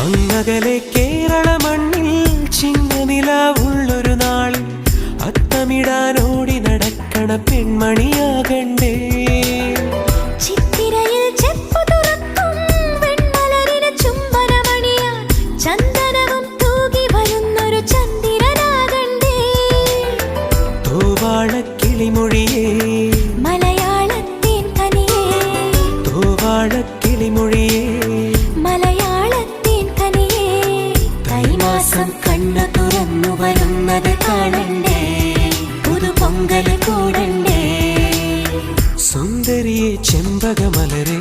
അങ്ങകലെ കേരള മണ്ണിൽ ചിങ്ങനിലാവുള്ളൊരു നാളിൽ അത്തമിടാനോടി നടക്കണ പെൺമണിയാകണ്ടേ. ചിത്തിരയിൽ ചെപ്പു തുറക്കും വെൺമലരിന് ചുംബനമണിയാ ചന്ദനവും തൂകി വരുന്നൊരു ചന്ദ്രനാകണ്ടേ. തോവാളക്കിളിമൊഴിയേ മലയാളത്തിൻ കനിയേ, തോവാളക്കിളിമൊഴിയേ മലയാളത്തിൻ കനിയേ. തൈമാസം കണ്ണു തുറന്നു വരുന്നത് കാണണ്ടേ, പുതുപൊങ്കൽ കൂടണ്ടേ. സുന്ദരിയെ ചെമ്പകമലരേ